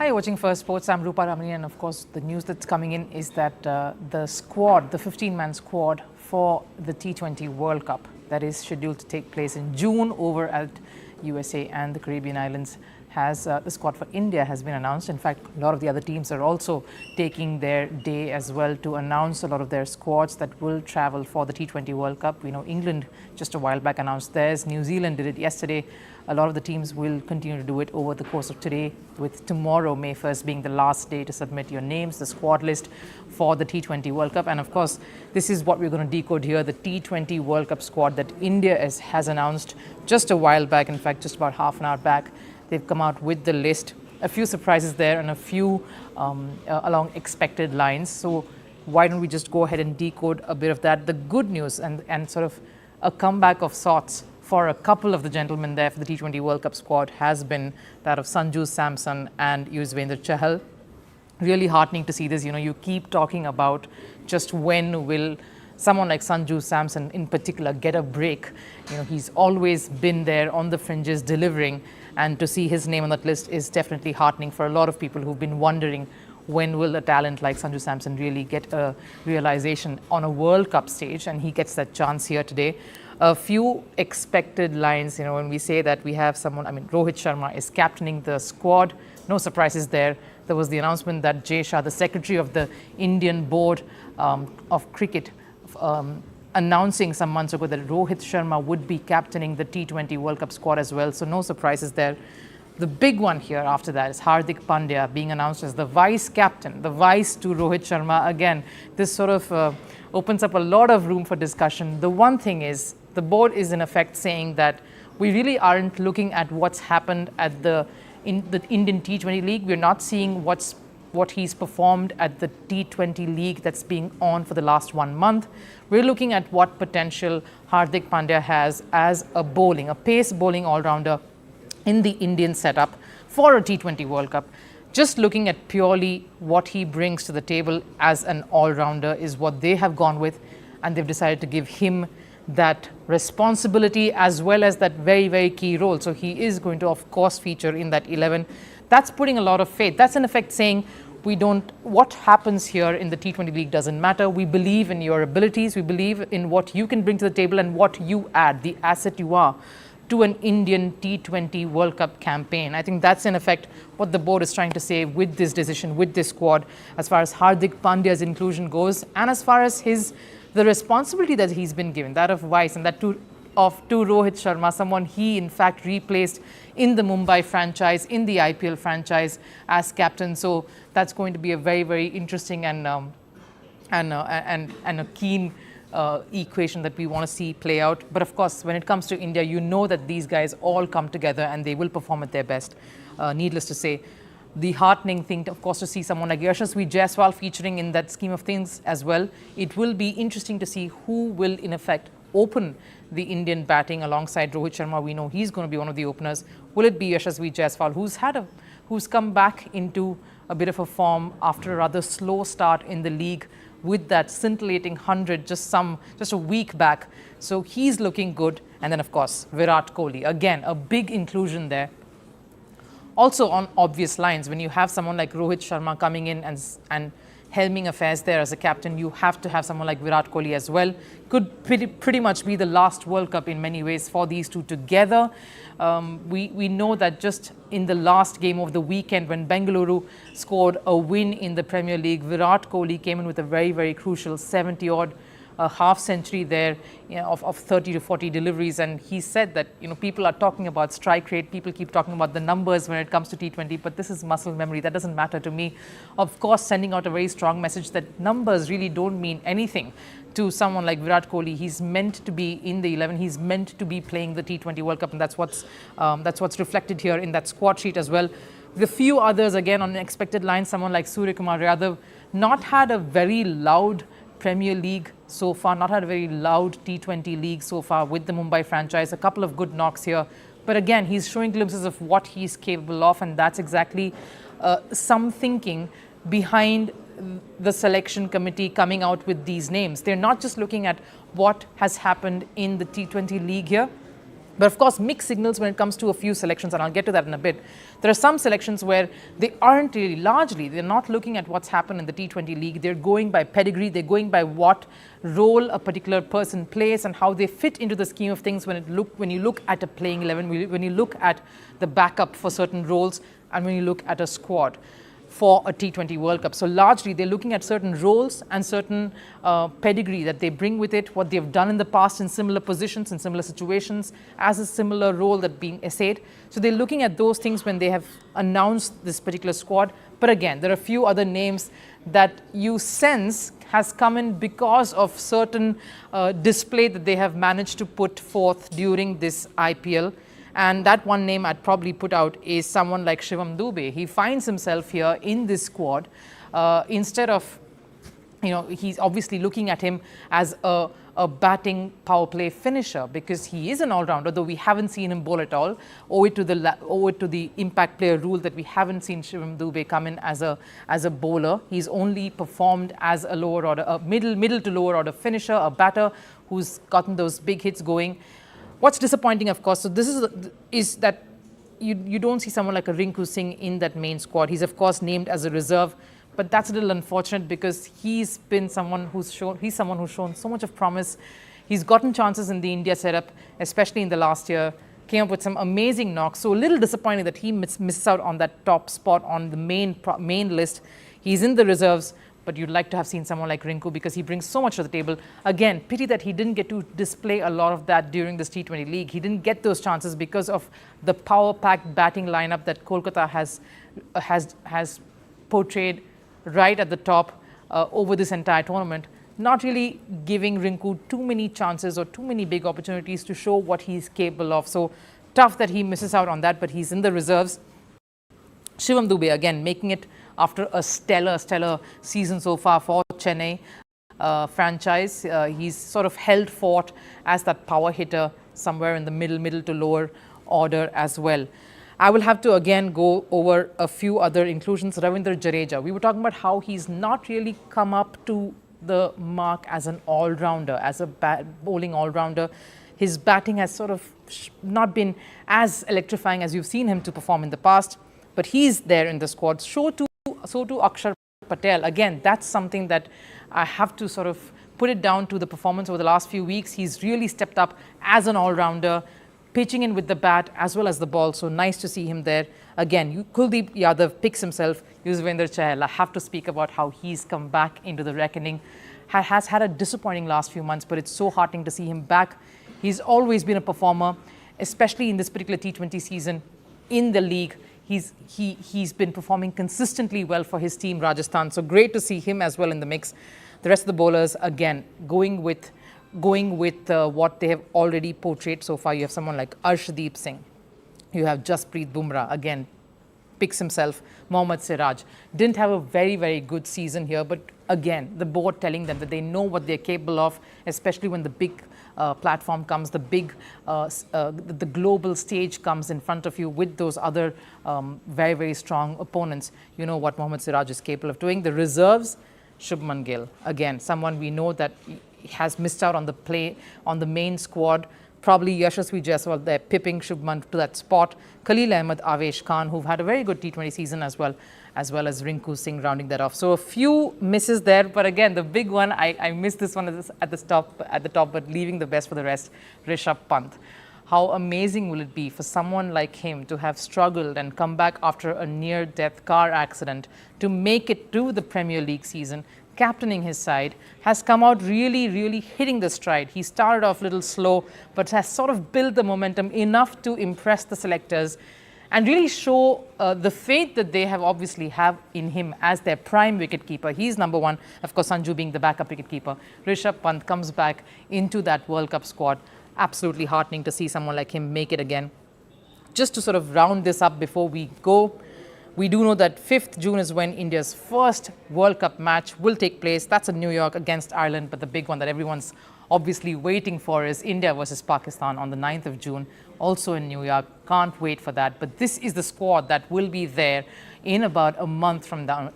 Hi, watching Firstpost. I'm Rupha Ramani, and of course, the news that's coming in is that the squad, the 15-man squad for the T20 World Cup, that is scheduled to take place in June over at USA and the Caribbean islands, has the squad for India has been announced. In fact, a lot of the other teams are also taking their day as well to announce a lot of their squads that will travel for the T20 World Cup. We know England just a while back announced theirs. New Zealand did it yesterday. A lot of the teams will continue to do it over the course of today, with tomorrow, May 1st, being the last day to submit your names, the squad list for the T20 World Cup. And of course, this is what we're going to decode here, the T20 World Cup squad that India has announced just a while back, in fact, just about half an hour back. They've come out with the list, a few surprises there and a few along expected lines. So why don't we just go ahead and decode a bit of that. The good news and sort of a comeback of sorts for a couple of the gentlemen there for the T20 World Cup squad has been that of Sanju Samson and Yuzvendra Chahal. Really heartening to see this. You know, you keep talking about just when will someone like Sanju Samson in particular get a break. You know, he's always been there on the fringes delivering, and to see his name on that list is definitely heartening for a lot of people who've been wondering when will a talent like Sanju Samson really get a realization on a World Cup stage, and he gets that chance here today. A few expected lines, you know, when we say that we have someone, I mean, Rohit Sharma is captaining the squad. No surprises there. There was the announcement that Jay Shah, the secretary of the Indian Board of Cricket, announcing some months ago that Rohit Sharma would be captaining the T20 World Cup squad as well. So no surprises there. The big one here after that is Hardik Pandya being announced as the vice captain, the vice to Rohit Sharma. Again, this sort of opens up a lot of room for discussion. The one thing is, the board is in effect saying that we really aren't looking at what's happened at the Indian T20 League. We're not seeing what he's performed at the T20 League that's being on for the last 1 month. We're looking at what potential Hardik Pandya has as a pace bowling all-rounder in the Indian setup for a T20 World Cup. Just looking at purely what he brings to the table as an all-rounder is what they have gone with, and they've decided to give him that responsibility as well as that very, very key role. So he is going to, of course, feature in that 11. That's putting a lot of faith. That's in effect saying, what happens here in the T20 League doesn't matter. We believe in your abilities. We believe in what you can bring to the table and what you add, the asset you are to an Indian T20 World Cup campaign. I think that's in effect what the board is trying to say with this decision, with this squad, as far as Hardik Pandya's inclusion goes, and as far as the responsibility that he's been given, that of vice, and that to Rohit Sharma, someone he in fact replaced in the Mumbai franchise, in the IPL franchise as captain. So that's going to be a very, very interesting and a keen equation that we want to see play out. But of course, when it comes to India, you know that these guys all come together and they will perform at their best. Needless to say, the heartening thing, of course, to see someone like Yashasvi Jaiswal featuring in that scheme of things as well. It will be interesting to see who will, in effect, open the Indian batting alongside Rohit Sharma. We know he's going to be one of the openers. Will it be Yashasvi Jaiswal, who's come back into a bit of a form after a rather slow start in the league with that scintillating 100 just a week back? So he's looking good. And then, of course, Virat Kohli, again, a big inclusion there. Also on obvious lines, when you have someone like Rohit Sharma coming in and helming affairs there as a captain, you have to have someone like Virat Kohli as well. Could pretty much be the last World Cup in many ways for these two together. We know that just in the last game of the weekend, when Bengaluru scored a win in the Premier League, Virat Kohli came in with a very, very crucial 70-odd half century there, you know, of 30 to 40 deliveries. And he said that, you know, people are talking about strike rate, people keep talking about the numbers when it comes to T20, but this is muscle memory. That doesn't matter to me. Of course, sending out a very strong message that numbers really don't mean anything to someone like Virat Kohli. He's meant to be in the 11. He's meant to be playing the T20 World Cup, and that's what's reflected here in that squad sheet as well. The few others, again, on expected lines, someone like Surya Kumar Yadav, not had a very loud Premier League so far, not had a very loud T20 league so far with the Mumbai franchise. A couple of good knocks here. But again, he's showing glimpses of what he's capable of, and that's exactly some thinking behind the selection committee coming out with these names. They're not just looking at what has happened in the T20 league here. But of course, mixed signals when it comes to a few selections, and I'll get to that in a bit. There are some selections where they aren't really, largely, they're not looking at what's happened in the T20 league. They're going by pedigree, they're going by what role a particular person plays and how they fit into the scheme of things when you look at a playing 11, when you look at the backup for certain roles, and when you look at a squad for a T20 World Cup. So largely they're looking at certain roles and certain pedigree that they bring with it, what they've done in the past in similar positions, in similar situations, as a similar role that being essayed. So they're looking at those things when they have announced this particular squad. But again, there are a few other names that you sense has come in because of certain display that they have managed to put forth during this IPL. And that one name I'd probably put out is someone like Shivam Dube. He finds himself here in this squad instead of, he's obviously looking at him as a batting power play finisher, because he is an all-rounder, though we haven't seen him bowl at all. Owe it to the impact player rule that we haven't seen Shivam Dube come in as a bowler. He's only performed as a lower order, a middle to lower order finisher, a batter who's gotten those big hits going. What's disappointing, of course, so this is that you don't see someone like a Rinku Singh in that main squad. He's of course named as a reserve, but that's a little unfortunate because he's someone who's shown so much of promise. He's gotten chances in the India setup, especially in the last year. Came up with some amazing knocks. So a little disappointing that he misses out on that top spot on the main list. He's in the reserves, but you'd like to have seen someone like Rinku because he brings so much to the table. Again, pity that he didn't get to display a lot of that during this T20 league. He didn't get those chances because of the power-packed batting lineup that Kolkata has portrayed right at the top over this entire tournament, not really giving Rinku too many chances or too many big opportunities to show what he's capable of. So tough that he misses out on that, but he's in the reserves. Shivam Dube, again, making it after a stellar season so far for Chennai franchise. He's sort of held fort as that power hitter somewhere in the middle to lower order as well. I will have to again go over a few other inclusions. Ravindra Jadeja, we were talking about how he's not really come up to the mark as an all-rounder, as a bowling all-rounder. His batting has sort of not been as electrifying as you've seen him to perform in the past, but he's there in the squad. So too Akshar Patel. Again, that's something that I have to sort of put it down to the performance over the last few weeks. He's really stepped up as an all-rounder, pitching in with the bat as well as the ball. So nice to see him there. Again, Kuldeep Yadav picks himself. Yuzvendra Chahal, I have to speak about how he's come back into the reckoning. Has had a disappointing last few months, but it's so heartening to see him back. He's always been a performer, especially in this particular T20 season in the league. He's been performing consistently well for his team, Rajasthan. So great to see him as well in the mix. The rest of the bowlers, again, going with what they have already portrayed so far. You have someone like Arshdeep Singh. You have Jasprit Bumrah, again, picks himself. Mohammad Siraj didn't have a very good season here, but again, the board telling them that they know what they're capable of, especially when the big platform comes, the global stage comes in front of you with those other very strong opponents. You know what Mohammad Siraj is capable of doing. The reserves, Shubman Gill, again, someone we know that has missed out on the play on the main squad. Probably Yashasvi Jaiswal there pipping Shubman to that spot. Khalil Ahmed, Avesh Khan, who've had a very good T20 season as well as Rinku Singh rounding that off. So a few misses there, but again, the big one, I missed this one at the top, but leaving the best for the rest, Rishabh Pant. How amazing will it be for someone like him to have struggled and come back after a near-death car accident to make it to the Premier League season, captaining his side, has come out really hitting the stride. He started off a little slow, but has sort of built the momentum enough to impress the selectors and really show the faith that they have obviously have in him as their prime wicket-keeper. He's number one, of course, Sanju being the backup wicket-keeper. Rishabh Pant comes back into that World Cup squad. Absolutely heartening to see someone like him make it again. Just to sort of round this up before we go, we do know that 5th June is when India's first World Cup match will take place. That's in New York against Ireland, but the big one that everyone's obviously waiting for is India versus Pakistan on the 9th of June, also in New York. Can't wait for that. But this is the squad that will be there in about a month from now,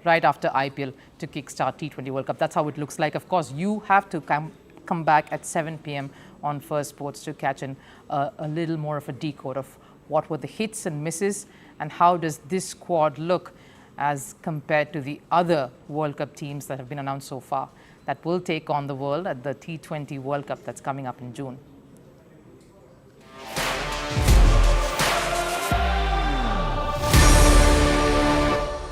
right after IPL to kickstart T20 World Cup. That's how it looks like. Of course, you have to come back at 7 p.m. on Firstpost to catch a little more of a decode of what were the hits and misses and how does this squad look as compared to the other World Cup teams that have been announced so far that will take on the world at the T20 World Cup that's coming up in June.